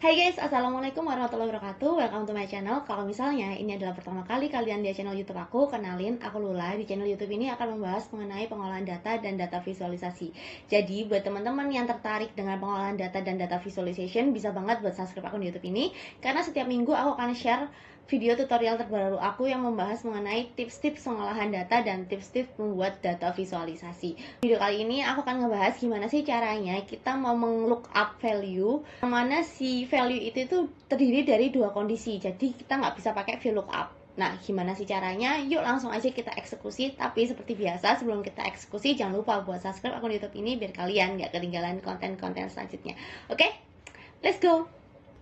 Hai guys, assalamualaikum warahmatullahi wabarakatuh. Welcome to my channel. Kalau misalnya ini adalah pertama kali kalian di channel YouTube aku, kenalin, aku Lula. Di channel YouTube ini akan membahas mengenai pengolahan data dan data visualisasi. Jadi buat teman-teman yang tertarik dengan pengolahan data dan data visualization, bisa banget buat subscribe akun YouTube ini, karena setiap minggu aku akan share video tutorial terbaru aku yang membahas mengenai tips-tips pengolahan data dan tips-tips membuat data visualisasi. Video kali ini aku akan ngebahas gimana sih caranya kita mau meng-look up value, yang mana si value itu tuh terdiri dari dua kondisi, jadi kita nggak bisa pakai VLOOKUP. Nah, gimana sih caranya? Yuk langsung aja kita eksekusi. Tapi seperti biasa, sebelum kita eksekusi, jangan lupa buat subscribe akun YouTube ini biar kalian nggak ketinggalan konten-konten selanjutnya. Oke, let's go!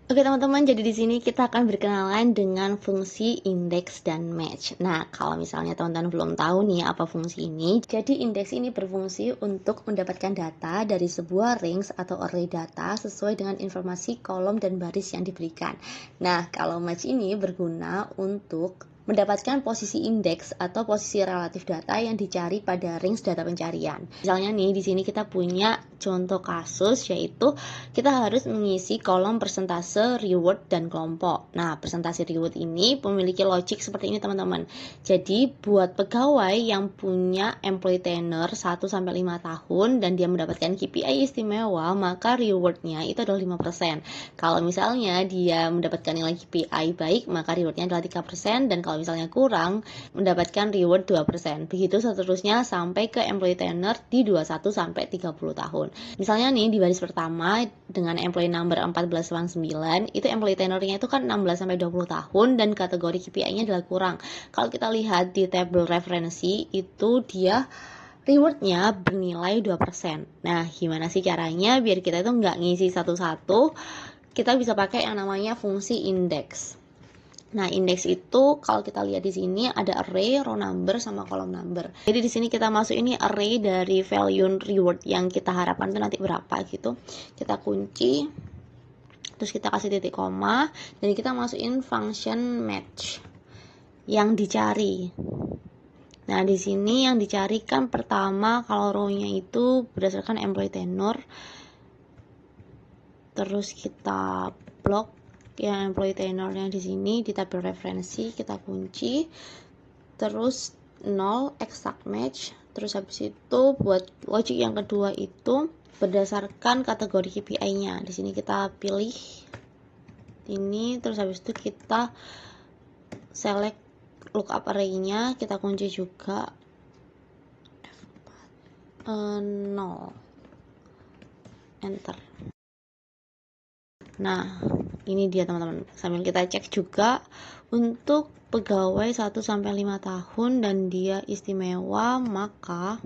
Oke teman-teman, jadi di sini kita akan berkenalan dengan fungsi index dan match. Nah, kalau misalnya teman-teman belum tahu nih apa fungsi ini, jadi index ini berfungsi untuk mendapatkan data dari sebuah range atau array data sesuai dengan informasi kolom dan baris yang diberikan. Nah, kalau match ini berguna untuk mendapatkan posisi indeks atau posisi relatif data yang dicari pada range data pencarian. Misalnya nih, di sini kita punya contoh kasus, yaitu kita harus mengisi kolom persentase reward dan kelompok. Nah, persentase reward ini memiliki logic seperti ini teman-teman. Jadi, buat pegawai yang punya employee tenure 1-5 tahun dan dia mendapatkan KPI istimewa, maka rewardnya itu adalah 5%. Kalau misalnya dia mendapatkan nilai KPI baik, maka rewardnya adalah 3%, dan kalau misalnya kurang, mendapatkan reward 2%. Begitu seterusnya sampai ke employee tenure di 21-30 tahun. Misalnya nih, di baris pertama dengan employee number 14-9, itu employee tenure-nya itu kan 16-20 tahun dan kategori KPI-nya adalah kurang. Kalau kita lihat di tabel referensi, itu dia rewardnya bernilai 2%. Nah, gimana sih caranya biar kita itu nggak ngisi satu-satu? Kita bisa pakai yang namanya fungsi index. Nah, indeks itu kalau kita lihat di sini ada array, row number, sama column number. Jadi di sini kita masuk ini array dari value reward yang kita harapkan itu nanti berapa gitu. Kita kunci, terus kita kasih titik koma, dan kita masukin function match yang dicari. Nah, di sini yang dicari kan pertama kalau row-nya itu berdasarkan employee tenure. Terus kita blok yang employee tenure-nya di sini di tabel referensi, kita kunci, terus 0 exact match. Terus habis itu buat logic yang kedua itu berdasarkan kategori KPI-nya. Di sini kita pilih ini, terus habis itu kita select lookup array-nya, kita kunci juga 0, enter. Nah, ini dia teman-teman. Sambil kita cek juga untuk pegawai 1-5 tahun dan dia istimewa, maka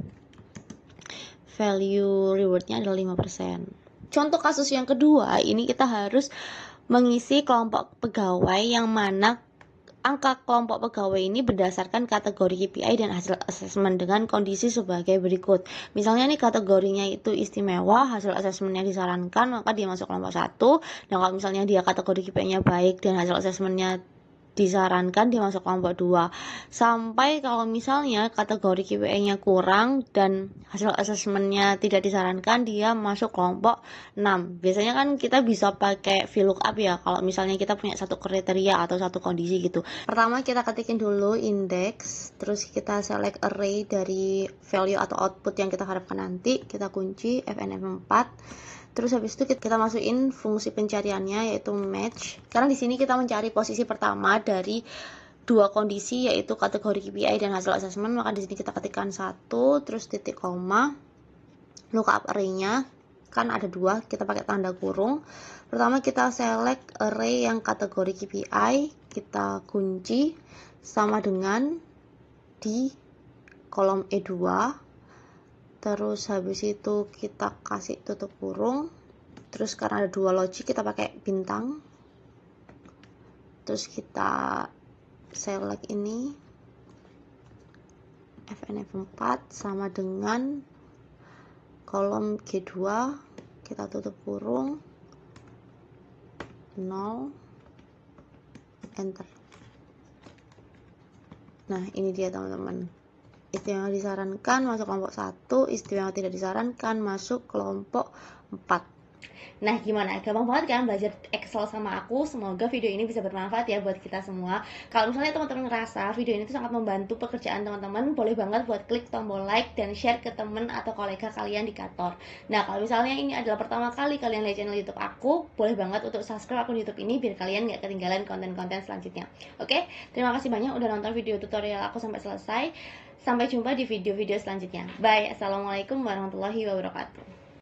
value rewardnya adalah 5%. Contoh kasus yang kedua, ini kita harus mengisi kelompok pegawai yang mana angka kelompok pegawai ini berdasarkan kategori KPI dan hasil asesmen dengan kondisi sebagai berikut. Misalnya nih kategorinya itu istimewa, hasil asesmennya disarankan, maka dia masuk kelompok 1. Dan kalau misalnya dia kategori KPI-nya baik dan hasil asesmennya disarankan, dia masuk kelompok 2. Sampai kalau misalnya kategori KPI-nya kurang dan hasil asesmennya tidak disarankan, dia masuk kelompok 6. Biasanya kan kita bisa pakai VLOOKUP ya, kalau misalnya kita punya satu kriteria atau satu kondisi gitu. Pertama kita ketikin dulu index, terus kita select array dari value atau output yang kita harapkan nanti, kita kunci FNF4. Terus habis itu kita masukin fungsi pencariannya yaitu match. Karena di sini kita mencari posisi pertama dari dua kondisi yaitu kategori KPI dan hasil asesmen, maka di sini kita ketikkan 1, terus titik koma. Lookup array-nya kan ada 2, kita pakai tanda kurung. Pertama kita select array yang kategori KPI, kita kunci sama dengan di kolom E2. Terus habis itu kita kasih tutup kurung. Terus karena ada 2 logic kita pakai bintang. Terus kita select ini FNF4 sama dengan kolom G2, kita tutup kurung 0, enter. Nah, ini dia teman-teman. Istimewa disarankan masuk kelompok 1, istimewa tidak disarankan masuk kelompok 4. Nah, gimana? Gampang banget kan belajar Excel sama aku? Semoga video ini bisa bermanfaat ya buat kita semua. Kalau misalnya teman-teman ngerasa video ini tuh sangat membantu pekerjaan teman-teman, boleh banget buat klik tombol like dan share ke teman atau kolega kalian di kantor. Nah, kalau misalnya ini adalah pertama kali kalian lihat channel YouTube aku, boleh banget untuk subscribe akun YouTube ini biar kalian nggak ketinggalan konten-konten selanjutnya. Oke, terima kasih banyak udah nonton video tutorial aku sampai selesai. Sampai jumpa di video-video selanjutnya. Bye. Assalamualaikum warahmatullahi wabarakatuh.